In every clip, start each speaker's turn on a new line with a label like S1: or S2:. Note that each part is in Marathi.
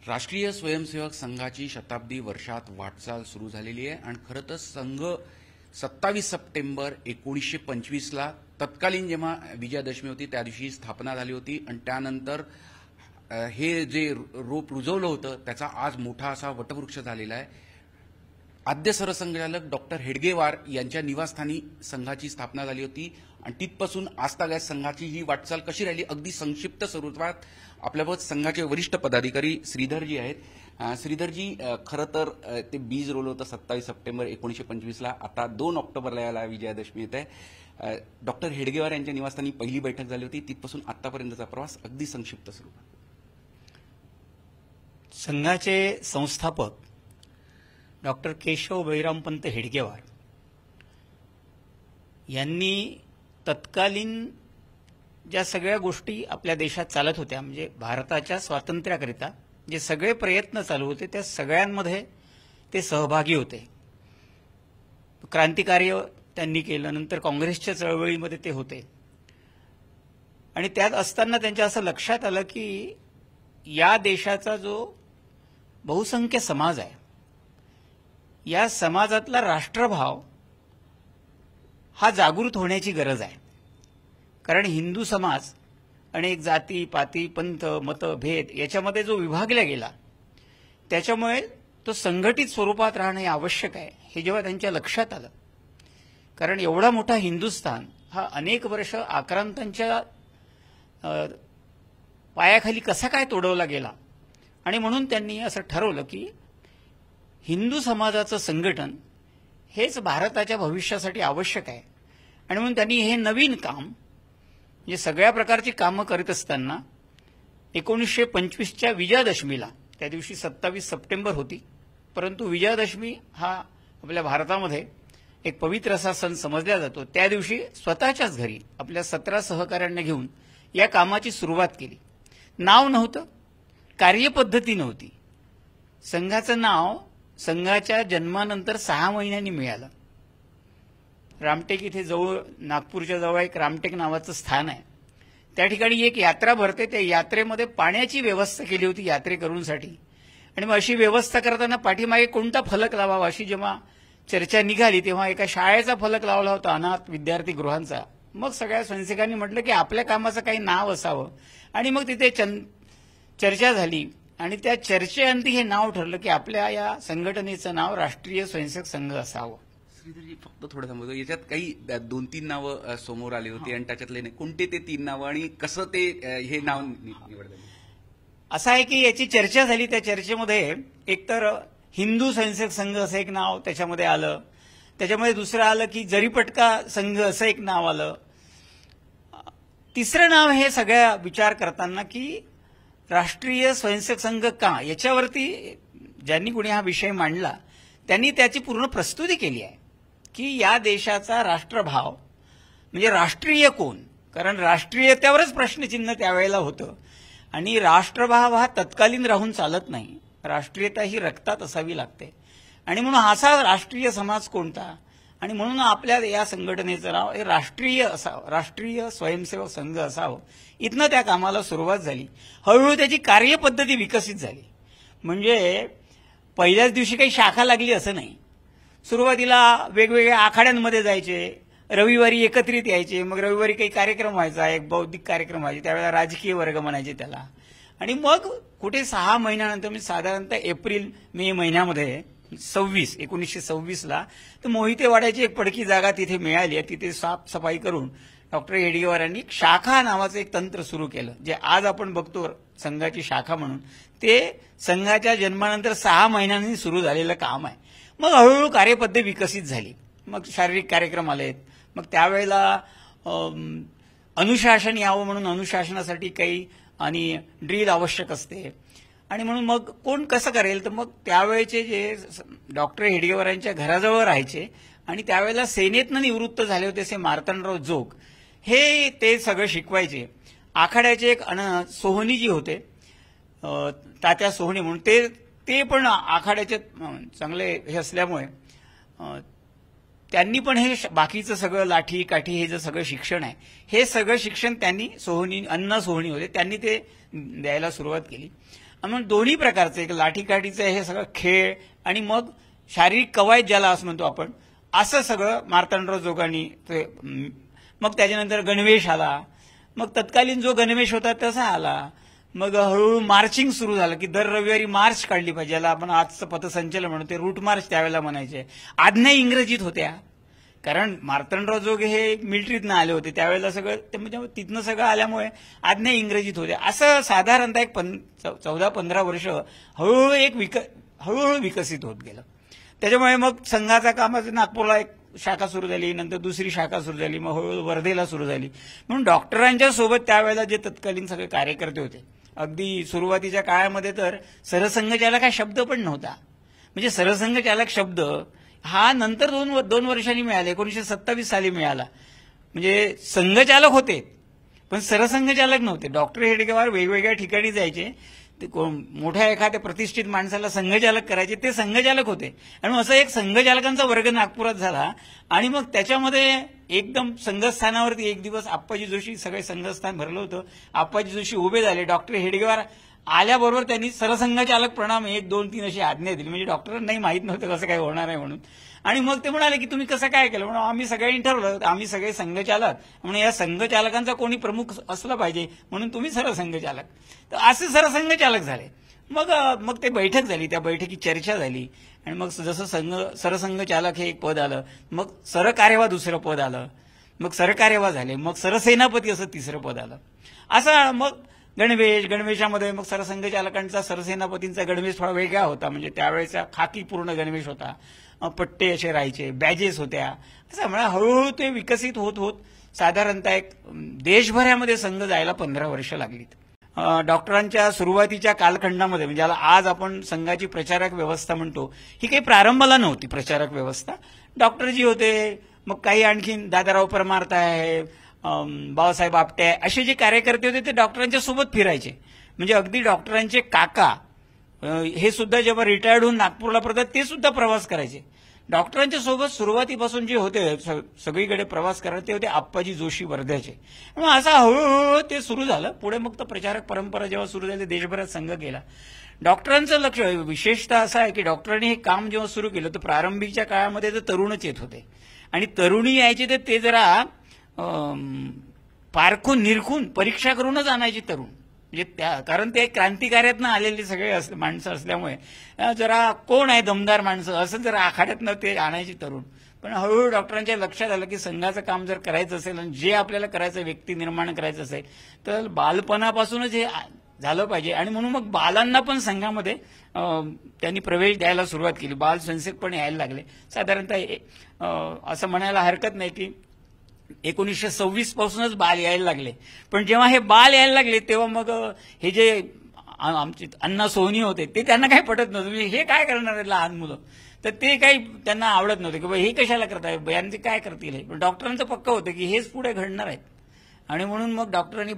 S1: राष्ट्रीय स्वयंसेवक संघाची शताब्दी वर्षात वाटचाल सुरू झालेली आहे आणि खरं तर संघ 27 सप्टेंबर 1925ला तत्कालीन जेव्हा विजयादशमी होती त्या दिवशी स्थापना झाली होती आणि त्यानंतर हे जे रोप रुजवलं होतं त्याचा आज मोठा असा वटवृक्ष झालेला आहे। आद्य सरसंघचालक डॉक्टर हेडगेवार यांच्या निवासस्थानी संघाची स्थापना झाली होती आणि तिथपासून आजतागायत संघाची ही वाटचाल कशी राहिली अगदी संक्षिप्त स्वरूपात आपल्याबरोबर संघाचे वरिष्ठ पदाधिकारी श्रीधरजी आहेत। श्रीधरजी, खरं तर ते बीज रोल होतं 27 सप्टेंबर 1925ला, आता 2 ऑक्टोबरला याला विजयादशमी येत आहे। डॉक्टर हेडगेवार यांच्या निवासस्थानी पहिली बैठक झाली होती, तिथपासून आतापर्यंतचा प्रवास अगदी संक्षिप्त स्वरूपात।
S2: संघाचे संस्थापक डॉक्टर केशव बैरामपंत हेडगेवार यांनी तत्कालीन ज्या सगळ्या गोष्टी आपल्या देशात चालत होत्या, म्हणजे भारताच्या स्वातंत्र्याकरिता जे सगळे प्रयत्न चालू होते त्या सगळ्यांमध्ये ते सहभागी होते। क्रांतिकार्य त्यांनी केलं, नंतर काँग्रेसच्या चळवळीमध्ये ते होते आणि त्यात असताना त्यांच्या असं लक्षात आलं की या देशाचा जो बहुसंख्य समाज आहे, या समाजातला राष्ट्रभाव हा जागृत होण्याची गरज आहे। कारण हिंदू समाज अनेक जाती पाती पंथ मत भेद याच्यामध्ये जो विभागला गेला त्याच्यामुळे तो संघटित स्वरूपात राहणे आवश्यक आहे, हे जेव्हा त्यांच्या लक्षात आलं। कारण एवढा मोठा हिंदुस्थान हा अनेक वर्ष आक्रांतांच्या पायाखाली कसा काय तोडवला गेला आणि म्हणून त्यांनी असं ठरवलं की हिंदू समाजाचं संघटन हेच भारताच्या भविष्यासाठी आवश्यक आहे आणि म्हणून त्यांनी हे नवीन काम म्हणजे सगळ्या प्रकारची कामं करीत असताना 1925च्या विजयादशमीला, त्या दिवशी 27 सप्टेंबर होती, परंतु विजयादशमी हा आपल्या भारतामध्ये एक पवित्र असा सण समजला जातो, त्या दिवशी स्वतःच्याच घरी आपल्या 17 सहकाऱ्यांना घेऊन या कामाची सुरुवात केली। नाव नव्हतं, कार्यपद्धती नव्हती। संघाचं नाव संघाच्या जन्मानंतर 6 महिन्यांनी मिळालं। रामटेक इथे जवळ, नागपूरच्या जवळ एक रामटेक नावाचं स्थान आहे, त्या ठिकाणी एक यात्रा भरते। त्या यात्रेमध्ये पाण्याची व्यवस्था केली होती यात्रेकरूंसाठी आणि मग अशी व्यवस्था करताना पाठीमागे कोणता फलक लावावा अशी जेव्हा चर्चा निघाली तेव्हा एका शाळेचा फलक लावला होता, अनाथ विद्यार्थी गृहांचा। मग सगळ्या स्वयंसेवकांनी म्हटलं की आपल्या कामाचं काही नाव असावं आणि मग तिथे चर्चा झाली आणि त्या चर्चेअंती हे नाव ठरलं की आपल्या या संघटनेचं नाव राष्ट्रीय स्वयंसेवक संघ असावं।
S1: श्रीधरजी, फक्त थोडं थांबतो, याच्यात काही 2-3 नावं समोर आली होती आणि त्याच्यातले कोणते ते 3 नावं आणि कसं ते हे नाव निवडलं?
S2: असं आहे की याची चर्चा झाली, त्या चर्चेमध्ये एकतर हिंदू स्वयंसेवक संघ असं एक नाव त्याच्यामध्ये आलं, त्याच्यामध्ये दुसरं आलं की जरीपटका संघ असं एक नाव आलं, तिसरं नाव हे सगळ्या विचार करताना की राष्ट्रीय स्वयंसेवक संघ का, याच्यावरती ज्यांनी कोणी हा विषय मांडला त्यांनी त्याची पूर्ण प्रस्तुती केली आहे की या देशाचा राष्ट्रभाव म्हणजे राष्ट्रीय कोण, कारण राष्ट्रीयतेवरच प्रश्नचिन्ह त्यावेळेला होतं आणि राष्ट्रभाव हा तत्कालीन राहून चालत नाही, राष्ट्रीयता ही रक्तात असावी लागते आणि म्हणून असा राष्ट्रीय समाज कोणता आणि म्हणून आपल्या या संघटनेचं नाव हे राष्ट्रीय असावं, राष्ट्रीय स्वयंसेवक संघ असावं। इथनं त्या कामाला सुरुवात झाली। हळूहळू त्याची कार्यपद्धती विकसित झाली, म्हणजे पहिल्याच दिवशी काही शाखा लागली असं नाही। सुरुवातीला वेगवेगळ्या आखाड्यांमध्ये जायचे, रविवारी एकत्रित यायचे, मग रविवारी काही कार्यक्रम व्हायचा, एक बौद्धिक कार्यक्रम व्हायचे, त्यावेळेला राजकीय वर्ग म्हणायचे त्याला, आणि मग कुठे 6 महिन्यानंतर म्हणजे साधारणतः एप्रिल मे महिन्यामध्ये 1926ला तर मोहितेवाड्याची एक पडकी जागा तिथे मिळाली आहे, तिथे साफसफाई करून डॉक्टर हेडगेवारांनी शाखा नावाचं एक तंत्र सुरू केलं, जे आज आपण बघतो संघाची शाखा म्हणून। ते संघाच्या जन्मानंतर 6 महिन्यांनी सुरू झालेलं काम आहे। मग हळूहळू कार्यपद्धती विकसित झाली, मग शारीरिक कार्यक्रम आलेत, मग त्यावेळेला अनुशासन यावं म्हणून अनुशासनासाठी काही आणि ड्रिल आवश्यक असते आणि म्हणून मग कोण कसं करेल, तर मग त्यावेळेचे जे डॉक्टर हेडगेवारांच्या घराजवळ राहायचे आणि त्यावेळेला सेनेतनं निवृत्त झाले होते असे मार्तंडराव जोग, हे ते सगळं शिकवायचे। आखाड्याचे एक सोहनी जी होते, तात्या सोहनी म्हणून, ते पण आखाड्याचे चांगले हे असल्यामुळे त्यांनी पण हे बाकीचं सगळं लाठी काठी हे जे सगळं शिक्षण आहे हे सगळं शिक्षण त्यांनी सोहनी, अण्णा सोहनी होते, त्यांनी ते द्यायला सुरुवात केली आणि मग दोन्ही प्रकारचे, एक लाठीकाठीचं हे सगळं खेळ आणि मग शारीरिक कवायत ज्याला असं म्हणतो आपण, असं सगळं मार्तंडराव जोगांनी ते. मग त्याच्यानंतर गणवेश आला, मग तत्कालीन जो गणवेश होता तसा आला. मग हळूहळू मार्चिंग सुरू झालं की दर रविवारी मार्च काढली पाहिजे, ज्याला आपण आजचं पथसंचलन म्हणतो, ते रूट मार्च त्यावेळेला म्हणायचे. आज्ञा इंग्रजीत होत्या, कारण मार्तंडराव जोगे हे मिलिटरीतनं आले होते त्यावेळेला, सगळं ते म्हणजे तिथनं सगळं आल्यामुळे आज्ञा इंग्रजीत होत्या. असं साधारणतः एक 14-15 वर्ष हळूहळू विकसित होत गेलं. त्याच्यामुळे मग संघाचा कामाचं नागपूरला एक शाखा सुरू झाली, नंतर दुसरी शाखा सुरू झाली, मग हळूहळू वर्धेला सुरू झाली. म्हणून डॉक्टरांच्या सोबत त्यावेळेला जे तत्कालीन सगळे कार्यकर्ते होते, अगदी सुरुवातीच्या काळामध्ये तर सरसंघचालक हा शब्द पण नव्हता. म्हणजे सरसंघचालक शब्द हा नंतर दोन वर्षांनी मिळाला, 1927 साली मिळाला. म्हणजे संघचालक होते पण सरसंघचालक नव्हते. डॉक्टर हेडगेवार वेगवेगळ्या ठिकाणी जायचे, ते मोठ्या एखाद्या प्रतिष्ठित माणसाला संघचालक करायचे, ते संघचालक होते. आणि असं एक संघचालकांचा वर्ग नागपुरात झाला. आणि मग त्याच्यामध्ये एकदम संघस्थानावरती एक दिवस आप्पाजी जोशी, सगळे संघस्थान भरलं होतं, आप्पाजी जोशी उभे झाले. डॉक्टर हेडगेवार आल्याबरोबर त्यांनी सरसंघचालक प्रणाम 1, 2, 3 अशी आज्ञा दिली. म्हणजे डॉक्टरांनाही माहीत नव्हतं कसं काय होणार आहे म्हणून. आणि मग ते म्हणाले की तुम्ही कसं काय केलं, म्हणून आम्ही सगळ्यांनी ठरवलं, आम्ही सगळे संघचालक, म्हणून या संघचालकांचा कोणी प्रमुख असला पाहिजे, म्हणून तुम्ही सरसंघचालक. तर असे सरसंघचालक झाले. मग ते बैठक झाली, त्या बैठकीत चर्चा झाली. आणि मग जसं सरसंघचालक हे एक पद आलं, मग सरकार्यवाह दुसरं पद आलं, मग सरकार्यवाह झाले, मग सरसेनापती असं तिसरं पद आलं. असं मग गणवेशामध्ये मग सरसंघचालकांचा, सरसेनापतींचा गणवेश थोडा वेगळा होता. म्हणजे त्यावेळेचा खाकी पूर्ण गणवेश होता, पट्टे असे राहायचे, बॅजेस होत्या. असं म्हणा हळूहळू ते विकसित होत होत साधारणतः एक देशभरामध्ये संघ जायला 15 वर्ष लागलीत. डॉक्टरांच्या सुरुवातीच्या कालखंडामध्ये, म्हणजे आज आपण संघाची प्रचारक व्यवस्था म्हणतो, ही काही प्रारंभाला नव्हती प्रचारक व्यवस्था. डॉक्टर जी होते, मग काही आणखीन दादाराव परमारताय, बाबासाहेब आपटे असे जे कार्यकर्ते होते ते डॉक्टरांच्या सोबत फिरायचे. म्हणजे अगदी डॉक्टरांचे काका हे सुद्धा जेव्हा रिटायर्ड होऊन नागपूरला परत ते सुद्धा प्रवास करायचे. डॉक्टरांच्या सोबत सुरुवातीपासून जे होते सगळीकडे प्रवास करत ते होते आप्पाजी जोशी वर्ध्याचे. मग असं हळूहळू ते सुरू झालं. पुढे मग तर प्रचारक परंपरा जेव्हा सुरू झाली देशभरात संघ गेला. डॉक्टरांचं लक्ष विशेषतः असं आहे की डॉक्टरांनी हे काम जेव्हा सुरू केलं तर प्रारंभीच्या काळामध्ये तर तरुणच येत होते, आणि तरुणी यायचे तर ते जरा पारखून निरखून परीक्षा करूनच आणायची तरुण. म्हणजे कारण ते क्रांतिकार्यातनं आलेले सगळे माणसं असल्यामुळे जरा कोण आहे दमदार माणसं असं जरा आखाड्यातनं ते आणायची तरुण. पण हळूहळू डॉक्टरांच्या लक्षात आलं की संघाचं काम जर करायचं असेल आणि जे आपल्याला करायचं व्यक्ती निर्माण करायचं असेल तर बालपणापासूनच हे झालं पाहिजे. आणि म्हणून मग बालांना पण संघामध्ये त्यांनी प्रवेश द्यायला सुरुवात केली. बाल स्वयंसेवक पण यायला लागले. साधारणतः असं म्हणायला हरकत नाही की 1926 पासूनच बाल यायला लागले. पण जेव्हा हे बाल यायला लागले तेव्हा मग हे जे आमचे अण्णा सोहनी होते ते त्यांना काही पटत नव्हतं. म्हणजे हे काय करणार आहे लहान मुलं, तर ते काही त्यांना आवडत नव्हते की हे कशाला करताय, यांचे काय करतील हे. पण डॉक्टरांचं पक्क होतं की हेच पुढे घडणार आहेत. आणि म्हणून मग डॉक्टरांनी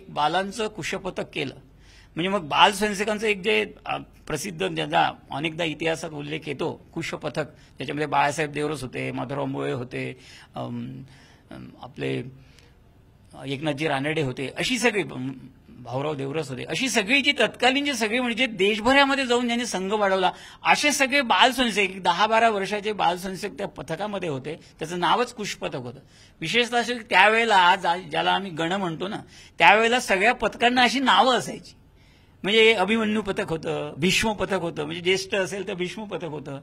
S2: बालांचं कुशपथक केलं. म्हणजे मग बाल स्वयंसेवकांचं एक जे प्रसिद्ध ज्याचा अनेकदा इतिहासात उल्लेख येतो कुशपथक, त्याच्यामध्ये बाळासाहेब देवरस होते, माधवराव मोळे होते, आपले एकनाथजी रानडे होते, अशी सगळी भाऊराव देवरस होते, अशी सगळी जी तत्कालीन जे सगळे म्हणजे देशभरामध्ये जाऊन ज्यांनी संघ वाढवला असे सगळे बाल स्वयंसेवक 10-12 वर्षाचे बाल स्वयंसेवक त्या पथकामध्ये होते. त्याचं नावच कुशपथक होतं. विशेषतः असे त्यावेळेला ज्याला आम्ही गण म्हणतो ना, त्यावेळेला सगळ्या पथकांना अशी नावं असायची. म्हणजे अभिमन्यू पथक होतं, भीष्म पथक होतं, म्हणजे ज्येष्ठ असेल तर भीष्म पथक होतं,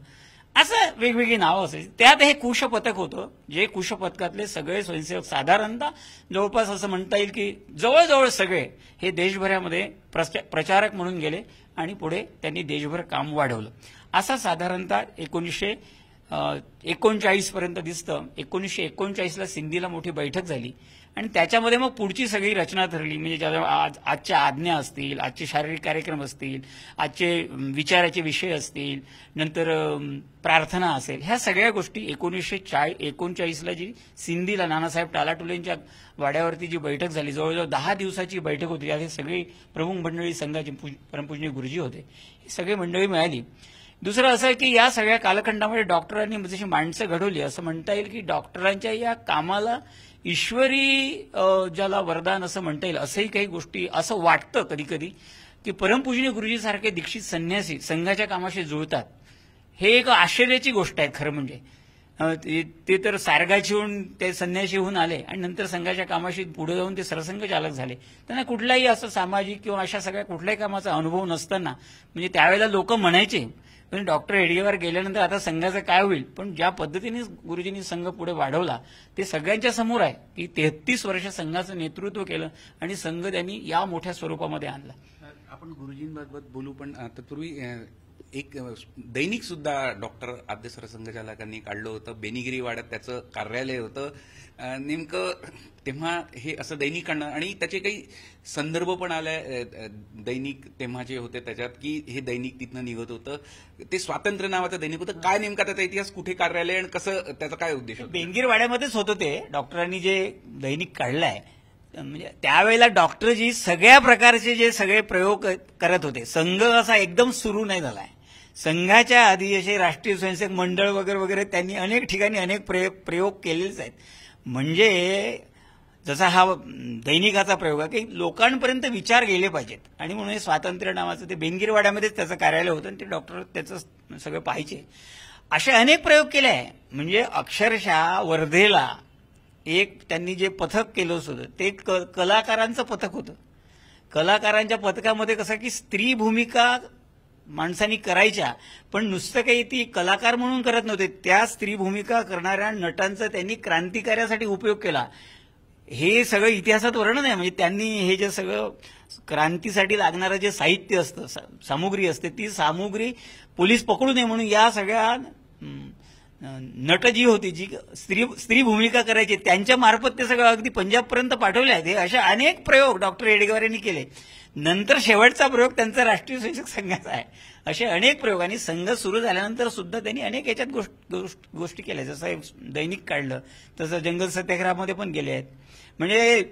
S2: असं वेगवेगळी नावं असायची. त्यात हे कुश पथक होतं. जे कुश पथकातले सगळे स्वयंसेवक साधारणतः जवळपास असं म्हणता येईल की जवळजवळ सगळे हे देशभरामध्ये प्रचारक म्हणून गेले आणि पुढे त्यांनी देशभर काम वाढवलं. असा साधारणतः 1939 पर्यंत दिसतं. 1939ला सिंधीला मोठी बैठक झाली आणि त्याच्यामध्ये मग पुढची सगळी रचना ठरली. म्हणजे ज्या आजच्या आज्ञा असतील, आजचे शारीरिक कार्यक्रम असतील, आजचे विचाराचे विषय असतील, नंतर प्रार्थना असेल, ह्या सगळ्या गोष्टी 1939ला जी सिंधीला नानासाहेब टालाटुलेंच्या वाड्यावरती जी बैठक झाली, जवळजवळ 10 दिवसाची बैठक होती. यात सगळी प्रमुख मंडळी संघाची परमपूजनीय गुरुजी होते, ही सगळी मंडळी मिळाली. दुसरं असं आहे की या सगळ्या कालखंडामध्ये डॉक्टरांनी जशी माणसं घडवली, असं म्हणता येईल की डॉक्टरांच्या या कामाला ईश्वरी ज्याला वरदान असं म्हणता येईल, असंही काही गोष्टी असं वाटतं कधी कधी की परमपूजनीय गुरुजीसारखे दीक्षित संन्यासी संघाच्या कामाशी जुळतात, हे एक आश्चर्याची गोष्ट आहे खरं म्हणजे. ते तर सारगाची होऊन ते संन्यासी होऊन आले आणि नंतर संघाच्या कामाशी पुढे जाऊन ते सरसंघ चालक झाले. त्यांना कुठलाही असं सामाजिक किंवा अशा सगळ्या कुठल्याही कामाचा अनुभव नसताना, म्हणजे त्यावेळेला लोक म्हणायचे पण डॉक्टर हेडगेवार गेल्यानंतर आता संघाचं काय होईल, पण ज्या पद्धतीने गुरुजींनी संघ पुढे वाढवला ते सगळ्यांच्या समोर आहे की 33 वर्ष संघाचं नेतृत्व केलं आणि संघ त्यांनी या मोठ्या स्वरूपामध्ये आणला.
S1: आपण गुरुजींबाबत बोलू, पण तत्पूर्वी एक दैनिक सुद्धा डॉक्टर आद्य सरसंघचालकांनी काढलं होतं. बेनिगिरी वाड्यात त्याचं कार्यालय होतं. नेमकं तेव्हा हे असं दैनिक काढणं आणि त्याचे काही संदर्भ पण आले दैनिक तेव्हाचे होते त्याच्यात, की हे दैनिक तिथनं निघत होतं. ते स्वातंत्र्य नावाचं दैनिक होतं. काय नेमका त्याचा इतिहास, कुठे कार्यालय आणि कसं, त्याचा काय उद्देश होता?
S2: बेंगीर वाड्यामध्येच होतं ते. डॉक्टरांनी जे दैनिक काढलंय म्हणजे त्यावेळेला डॉक्टरजी सगळ्या प्रकारचे जे सगळे प्रयोग करत होते. संघ असा एकदम सुरू नाही झालाय. संघाच्या आधी असे राष्ट्रीय स्वयंसेवक मंडळ वगैरे वगैरे त्यांनी अनेक ठिकाणी अनेक प्रयोग केलेच आहेत. म्हणजे जसा हा दैनिकाचा प्रयोग आहे की लोकांपर्यंत विचार गेले पाहिजेत आणि म्हणून हे स्वातंत्र्य नावाचं ते बेंगीरवाड्यामध्येच त्याचं कार्यालय होतं आणि ते डॉक्टर त्याचं सगळं पाहायचे. असे अनेक प्रयोग केले आहे. म्हणजे अक्षरशः वर्धेला एक त्यांनी जे पथक केलं होतं ते कलाकारांचं पथक होतं. कलाकारांच्या पथकामध्ये कसं की स्त्री भूमिका माणसांनी करायच्या, पण नुसतं काही ती कलाकार म्हणून करत नव्हते. त्या स्त्री भूमिका करणाऱ्या नटांचा त्यांनी क्रांतिकार्यासाठी उपयोग केला. हे सगळं इतिहासात वर्णन आहे. म्हणजे त्यांनी हे जे सगळं क्रांतीसाठी लागणारं जे साहित्य असतं, सामुग्री असते, ती सामुग्री पोलीस पकडू नये म्हणून या सगळ्या नट जी होती, जी स्त्री भूमिका करायची, त्यांच्या मार्फत ते सगळं अगदी पंजाबपर्यंत पाठवले आहेत. हे अशा अनेक प्रयोग डॉक्टर हेडगेवार यांनी केले. नंतर शेवटचा प्रयोग त्यांचा राष्ट्रीय स्वयंसेवक संघाचा आहे. असे अनेक प्रयोग आणि संघ सुरू झाल्यानंतर सुद्धा त्यांनी अनेक याच्यात गोष्टी केल्या. जसं दैनिक काढलं तसं जंगल सत्याग्रहामध्ये पण गेले आहेत. म्हणजे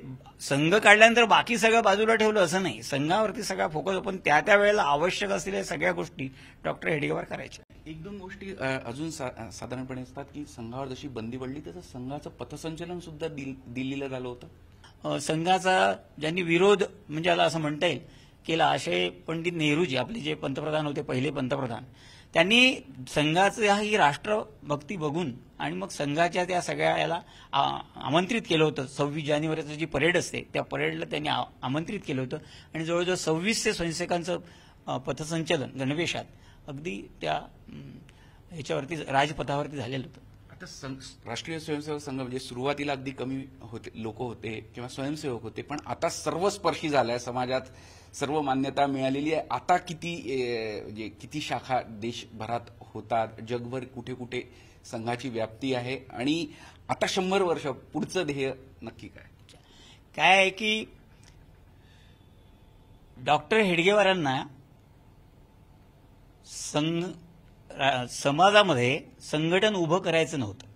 S2: संघ काढल्यानंतर बाकी सगळं बाजूला ठेवलं असं नाही, संघावरती सगळा फोकस. पण त्या वेळेला आवश्यक असलेल्या सगळ्या गोष्टी डॉक्टर हेडगेवार करायच्या.
S1: एक दोन गोष्टी अजून साधारणपणे असतात की संघावर जशी बंदी पडली तसं संघाचं पथसंचलन सुद्धा दिल्लीला झालं होतं.
S2: संघाचा ज्यांनी विरोध म्हणजे याला असं म्हणता येईल केला असे पंडित नेहरूजी, आपले जे पंतप्रधान होते, पहिले पंतप्रधान, त्यांनी संघाचं ही राष्ट्रभक्ती बघून आणि मग संघाच्या त्या सगळ्या याला आमंत्रित केलं होतं. 26 जानेवारीचं जी परेड असते त्या परेडला त्यांनी आमंत्रित केलं होतं आणि जवळजवळ 2600 स्वयंसेवकांचं पथसंचलन गणवेशात अगदी त्या ह्याच्यावरती राजपथावरती झालेलं होतं.
S1: आता राष्ट्रीय स्वयंसेवक संघ म्हणजे सुरुवातीला अगदी कमी होते, लोक होते किंवा स्वयंसेवक होते, पण आता सर्वस्पर्शी झालाय, समाजात सर्व मान्यता मिळालेली आहे. आता किती शाखा देशभरात होतात, जगभर कुठे कुठे संघाची व्याप्ती आहे आणि आता 100 वर्ष पुढचं ध्येय नक्की
S2: काय आहे की डॉक्टर हेडगेवारांना समाजामध्ये संघटन उभं करायचं नव्हतं.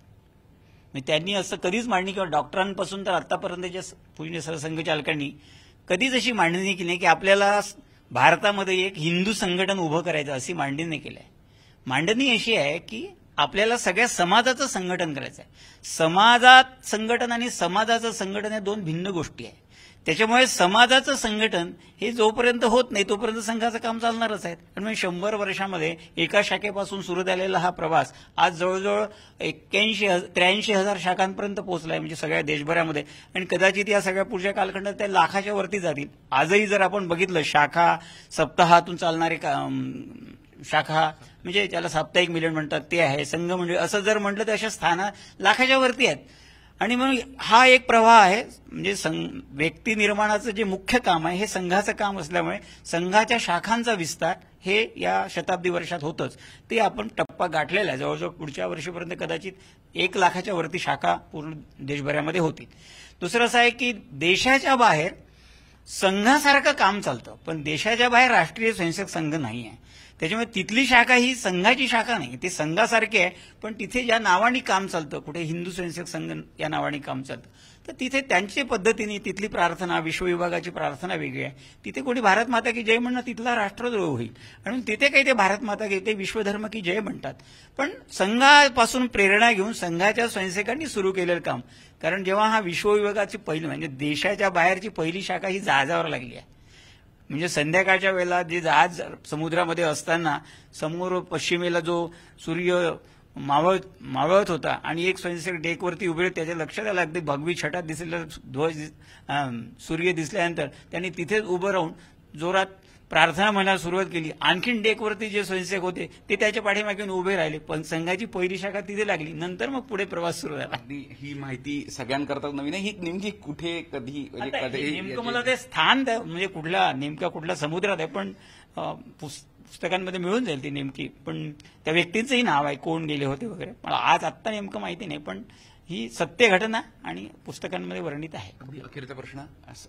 S2: म्हणजे त्यांनी असं कधीच मांडणी किंवा डॉक्टरांपासून तर आतापर्यंतच्या पूजनीय सरसंघचालकांनी कधीच अशी मांडणी केली नाही की आपल्याला भारतामध्ये एक हिंदू संघटन उभं करायचं, अशी मांडणी नाही केली आहे. मांडणी अशी आहे की आपल्याला सगळ्या समाजाचं संघटन करायचं आहे. समाजात संघटन आणि समाजाचं संघटन या दोन भिन्न गोष्टी आहे. त्याच्यामुळे समाजाचं संघटन हे जोपर्यंत होत नाही तोपर्यंत संघाचं काम चालणारच आहे. आणि 100 वर्षामध्ये एका शाखेपासून सुरू झालेला हा प्रवास आज जवळजवळ 83,000 शाखांपर्यंत पोहोचलाय, म्हणजे सगळ्या देशभरामध्ये. आणि कदाचित या सगळ्या पुढच्या कालखंडात त्या लाखाच्या वरती जातील. आजही जर आपण बघितलं शाखा सप्ताहातून चालणारे शाखा म्हणजे त्याला साप्ताहिक मिलन म्हणतात ते आहे, संघ म्हणजे असं जर म्हटलं तर अशा स्थाना लाखाच्या वरती आहेत. आणि मग हा एक प्रवाह आहे. म्हणजे व्यक्ती निर्माणाचं जे मुख्य काम आहे हे संघाचं काम असल्यामुळे संघाच्या शाखांचा विस्तार हे या शताब्दी वर्षात होतच. ते आपण टप्पा गाठलेला आहे. जवळजवळ पुढच्या वर्षीपर्यंत कदाचित 1 लाखाच्या वरती शाखा पूर्ण देशभरामध्ये होतील. दुसरं असं आहे की देशाच्या बाहेर संघासारखं काम चालतं, पण देशाच्या बाहेर राष्ट्रीय स्वयंसेवक संघ नाही आहे. त्याच्यामुळे तिथली शाखा ही संघाची शाखा नाही, ते संघासारखे आहे, पण तिथे ज्या नावाने काम चालतं, कुठे हिंदू स्वयंसेवक संघ या नावाने काम चालतं, तर तिथे त्यांच्या पद्धतीने तिथली प्रार्थना, विश्वविभागाची प्रार्थना वेगळी आहे. तिथे कोणी भारत माता की जय म्हणणं तिथला राष्ट्रद्रोह होईल. आणि तिथे काही ते भारत माता की ते विश्वधर्म की जय म्हणतात. पण संघापासून प्रेरणा घेऊन संघाच्या स्वयंसेवकांनी सुरू केलेलं काम. कारण जेव्हा हा विश्वविभागाची पहिली म्हणजे देशाच्या बाहेरची पहिली शाखा ही जहाजावर लागली आहे. म्हणजे संध्याकाळच्या वेळेला जे जहाज समुद्रामध्ये असताना समोर पश्चिमेला जो सूर्य मावळत होता आणि एक स्वयंसेवक डेकवरती उभे होते, त्याच्या लक्षात आलं अगदी भगवी छटा दिसलेला सूर्य दिसल्यानंतर त्यांनी तिथेच उभं राहून जोरात प्रार्थना म्हणायला सुरुवात केली. आणखीन डेकवरती जे स्वयंसेवक होते ते त्याच्या पाठीमागे उभे राहिले, पण संघाची पहिली शाखा तिथे लागली. नंतर मग पुढे प्रवास सुरू झाला.
S1: अगदी ही माहिती सगळ्यांकरता नवीन आहे. ही नेमकी कुठे कधी म्हणजे
S2: आता
S1: कधी-
S2: नेमकं मला ते स्थान म्हणजे कुठल्या समुद्रात आहे, पण पुस्तकांमध्ये मिळून जाईल ती नेमकी. पण त्या व्यक्तीचंही नाव आहे, कोण गेले होते वगैरे. मला आत्ता नेमकं माहिती नाही, पण ही सत्य घटना आणि पुस्तकांमध्ये वर्णित आहे.
S1: अगदी अखेरचा प्रश्न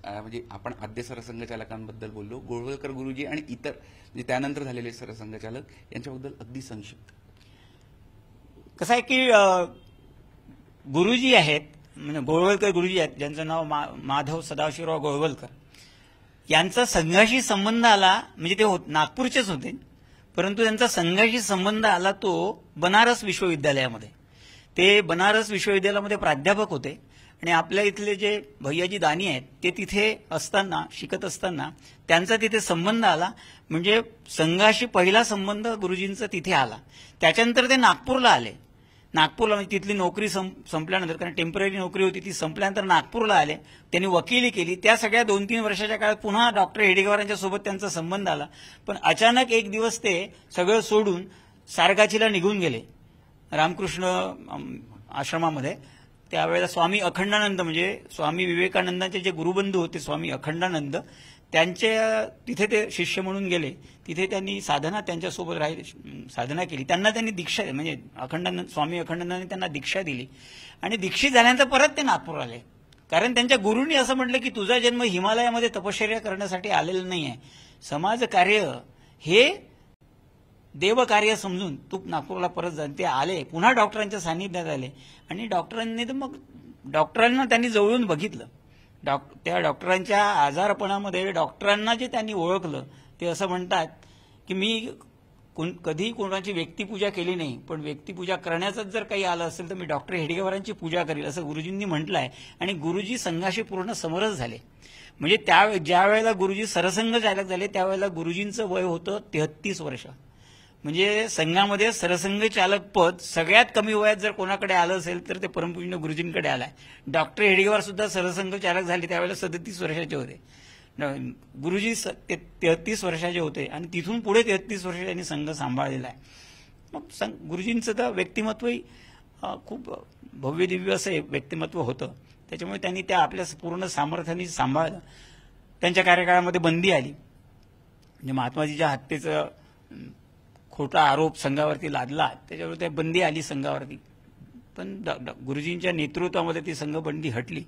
S1: म्हणजे आपण आद्य सरसंघचालकांबद्दल बोललो, गोळवलकर गुरुजी आणि इतर म्हणजे त्यानंतर झालेले सरसंघचालक यांच्याबद्दल अगदी संक्षिप्त.
S2: कसं आहे की गुरुजी आहेत, म्हणजे गोळवलकर गुरुजी आहेत, ज्यांचं नाव माधव सदाशिवराव गोळवलकर, यांचा संघाशी संबंध आला म्हणजे ते नागपूरचेच होते, परंतु त्यांचा संघाशी संबंध आला तो बनारस विश्वविद्यालयामध्ये. ते बनारस विश्वविद्यालयामध्ये प्राध्यापक होते आणि आपल्या इथले जे भैयाजी दानी आहेत ते तिथे असताना, शिकत असताना त्यांचा तिथे संबंध आला. म्हणजे संघाशी पहिला संबंध गुरुजींचा तिथे आला. त्याच्यानंतर ते नागपूरला आले. नागपूरला म्हणजे तिथली नोकरी संपल्यानंतर, कारण टेम्पररी नोकरी होती ती संपल्यानंतर नागपूरला आले. त्यांनी वकिली केली. त्या सगळ्या 2-3 वर्षाच्या काळात पुन्हा डॉक्टर हेडगेवारांच्या सोबत त्यांचा संबंध आला. पण अचानक एक दिवस ते सगळं सोडून सारगाछीला निघून गेले रामकृष्ण आश्रमामध्ये. त्यावेळेला स्वामी अखंडानंद म्हणजे स्वामी विवेकानंदांचे जे गुरुबंधू होते स्वामी अखंडानंद, त्यांच्या तिथे ते शिष्य म्हणून गेले. तिथे त्यांनी त्यांच्यासोबत साधना केली. त्यांना त्यांनी दीक्षा म्हणजे स्वामी अखंडानंदांनी त्यांना दीक्षा दिली आणि दीक्षित झाल्यानंतर परत ते नागपूर आले. कारण त्यांच्या गुरूंनी असं म्हटलं की तुझा जन्म हिमालयामध्ये तपश्चर्या करण्यासाठी आलेला नाही आहे, समाजकार्य हे देवकार्य समजून तू नागपूरला परत जा. ते आले, पुन्हा डॉक्टरांच्या सान्निध्यात आले आणि डॉक्टरांना त्यांनी जवळून बघितलं. त्या डॉक्टरांच्या आजारपणामध्ये डॉक्टरांना जे त्यांनी ओळखलं ते असं म्हणतात की मी कधी कोणाची व्यक्तिपूजा केली नाही, पण व्यक्तिपूजा करण्याचंच जर काही आलं असेल तर मी डॉक्टर हेडगेवारांची पूजा करेल असं गुरुजींनी म्हटलं आहे. आणि गुरुजी संघाशी पूर्ण समरस झाले. म्हणजे ज्या वेळेला गुरुजी सरसंघ चालक झाले त्यावेळेला गुरुजींचं वय होतं 33 वर्ष. म्हणजे संघामध्ये सरसंघ चालक पद सगळ्यात कमी वयात जर कोणाकडे आलं असेल तर ते परमपूज्य गुरुजींकडे आलाय. डॉक्टर हेडगेवार सुद्धा सरसंघ चालक झाले त्यावेळेला 37 वर्षाचे होते. गुरुजी 33 वर्षाचे होते आणि तिथून पुढे 33 वर्ष त्यांनी संघ सांभाळलेला आहे. मग गुरुजींचं तर व्यक्तिमत्वही खूप भव्य दिव्य असं व्यक्तिमत्व होतं. त्याच्यामुळे त्यांनी त्या आपल्या पूर्ण सामर्थ्याने सांभाळलं. त्यांच्या कार्यकाळामध्ये बंदी आली, म्हणजे महात्माजीच्या हत्येचं खोटा आरोप संघावरती लादला, त्याच्यावर त्या बंदी आली संघावरती. पण गुरुजींच्या नेतृत्वामध्ये ती संघबंदी हटली.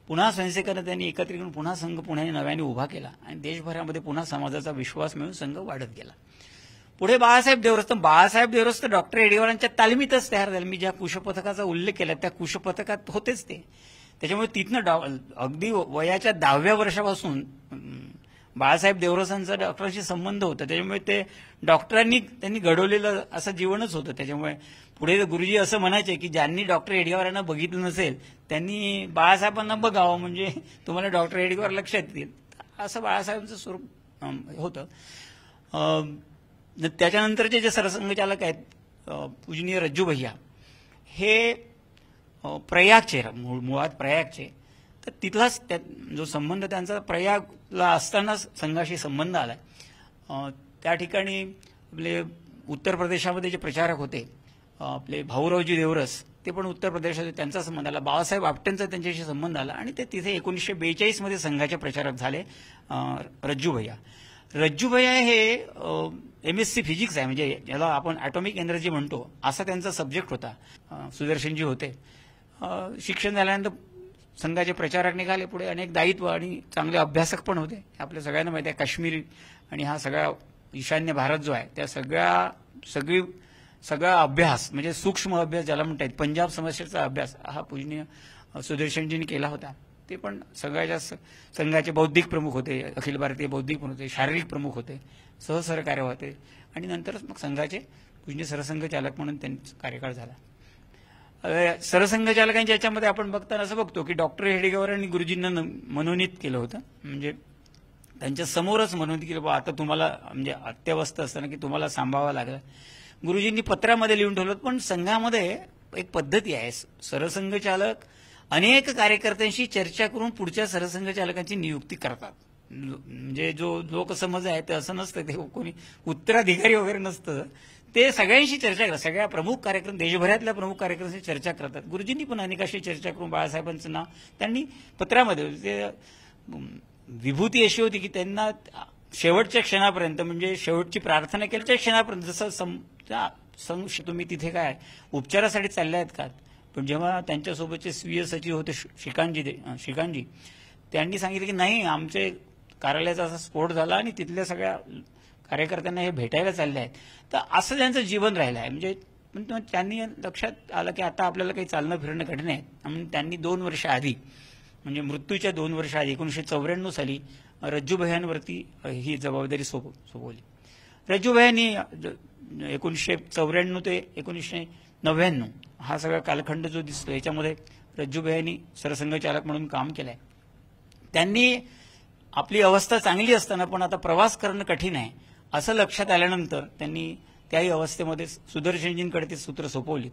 S2: पुन्हा स्वयंसेवकांना त्यांनी एकत्रित करून पुन्हा संघ पुण्याने नव्याने उभा केला आणि देशभरामध्ये पुन्हा समाजाचा विश्वास मिळून संघ वाढत गेला. पुढे बाळासाहेब देवरस्त डॉक्टर हेडगेवारांच्या तालमीतच तयार झाले. मी ज्या कुशपथकाचा उल्लेख केला त्या कुशपथकात होतेच ते. त्याच्यामुळे तिथनं अगदी वयाच्या 10व्या वर्षापासून बाळासाहेब देवरसांचा डॉक्टरांशी संबंध होता. त्याच्यामुळे ते त्यांनी घडवलेलं असं जीवनच होतं. त्याच्यामुळे पुढे गुरुजी असं म्हणायचे की ज्यांनी डॉक्टर हेडगेवारांना बघितलं नसेल त्यांनी बाळासाहेबांना बघावं, म्हणजे तुम्हाला डॉक्टर हेडगेवार लक्षात येतील. असं बाळासाहेबांचं स्वरूप होतं. त्याच्यानंतरचे जे सरसंघचालक आहेत पूजनीय रज्जू भैया, हे प्रयागचे, मुळात प्रयागचे. तर तिथलाच जो संबंध त्यांचा प्रयागला असतानाच संघाशी संबंध आलाय. त्या ठिकाणी आपले उत्तर प्रदेशामध्ये जे प्रचारक होते आपले भाऊरावजी देवरस, ते पण उत्तर प्रदेशात, त्यांचा संबंध आला. बाळासाहेब आपटेंचा त्यांच्याशी संबंध आला आणि ते तिथे 1942 मध्ये संघाचे प्रचारक झाले. रज्जू भैया हे MSc फिजिक्स आहे, म्हणजे ज्याला आपण ॲटॉमिक एनर्जी म्हणतो असा त्यांचा सब्जेक्ट होता. सुदर्शनजी होते. शिक्षण झाल्यानंतर संघाचे प्रचारक निघाले. पुढे अनेक दायित्व आणि चांगले अभ्यासक पण होते. आपल्या सगळ्यांना माहिती आहे काश्मीर आणि हा सगळा ईशान्य भारत जो आहे त्या सगळा अभ्यास म्हणजे सूक्ष्म अभ्यास ज्याला म्हणतात, पंजाब समस्येचा अभ्यास हा पूजनीय सुदर्शनजींनी केला होता. ते पण सगळ्याच्या संघाचे बौद्धिक प्रमुख होते, अखिल भारतीय बौद्धिक प्रमुख होते, शारीरिक प्रमुख होते, सहसहकार्य होते आणि नंतरच मग संघाचे पूजनीय सरसंघचालक म्हणून त्यांचा कार्यकाळ झाला. सरसंघचालकांच्या याच्यामध्ये आपण बघताना असं बघतो की डॉक्टर हेडगेवारांनी गुरुजींना मनोनीत केलं होतं. म्हणजे त्यांच्या समोरच म्हणून की बाबा आता तुम्हाला म्हणजे अत्यावस्था असताना की तुम्हाला सांभाळावं लागलं. गुरुजींनी पत्रामध्ये लिहून ठेवलं. पण संघामध्ये एक पद्धती आहे, सरसंघचालक अनेक कार्यकर्त्यांशी चर्चा करून पुढच्या सरसंघचालकांची नियुक्ती करतात. म्हणजे जो लोकसमज आहे ते असं नसतं, ते कोणी उत्तराधिकारी वगैरे नसतं, ते सगळ्यांशी चर्चा करतात. सगळ्या प्रमुख कार्यक्रम, देशभरातल्या प्रमुख कार्यक्रमांशी चर्चा करतात. गुरुजींनी पण अनेकाशी चर्चा करून बाळासाहेबांचं नाव त्यांनी पत्रामध्ये, ते विभूती अशी होती की त्यांना शेवटच्या क्षणापर्यंत, म्हणजे शेवटची प्रार्थना केल्याच्या क्षणापर्यंत, जसं तुम्ही तिथे काय उपचारासाठी चालले आहेत का, पण जेव्हा त्यांच्यासोबतचे स्वीय सचिव होते श्रीकांतजी, त्यांनी सांगितलं की नाही, आमचे कार्यालयाचा असा स्फोट झाला आणि तिथल्या सगळ्या कार्यकर्त्यांना हे भेटायला चालले आहेत. तर असं त्यांचं जीवन राहिलं आहे. म्हणजे पण त्यांनी लक्षात आलं की आता आपल्याला काही चालणं फिरणं कठीण आहे. म्हणून त्यांनी 2 वर्ष आधी, म्हणजे मृत्यूच्या 2 वर्ष आधी 1994 साली रज्जूभयांवरती ही जबाबदारी सोपवली. रज्जूभयांनी 1994 ते 1999 हा सगळा कालखंड जो दिसतो याच्यामध्ये रज्जूभयांनी सरसंघचालक म्हणून काम केलंय. त्यांनी आपली अवस्था चांगली असताना पण आता प्रवास करणं कठीण आहे असं लक्षात आल्यानंतर त्यांनी त्याही अवस्थेमध्ये सुदर्शनजींकडे ती सूत्र सोपवली.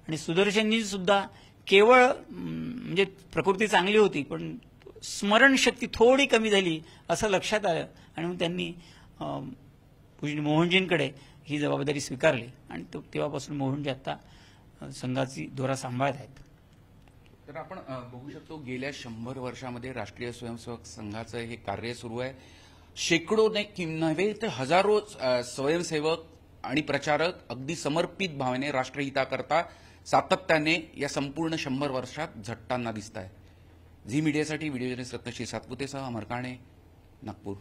S2: आणि सुदर्शनजी सुद्धा केवळ म्हणजे प्रकृती चांगली होती पण स्मरणशक्ती थोडी कमी झाली असं लक्षात आलं आणि मग त्यांनी पूज्य मोहनजींकडे ही जबाबदारी स्वीकारली आणि तेव्हापासून मोहनजी आता संघाची धोरा सांभाळत आहेत.
S1: तर आपण बघू शकतो गेल्या 100 वर्षामध्ये राष्ट्रीय स्वयंसेवक संघाचं हे कार्य सुरू आहे. शेकडो नव्हे तर हजारो स्वयंसेवक आणि प्रचारक अगदी समर्पित भावने राष्ट्रहिताकरता सातत्याने या संपूर्ण 100 वर्षात झटताना दिसत आहे. झी मीडियासाठी व्हिडिओ जर्नलिस्ट रत्नश्री सातपुतेसह अमर काणे, नागपूर.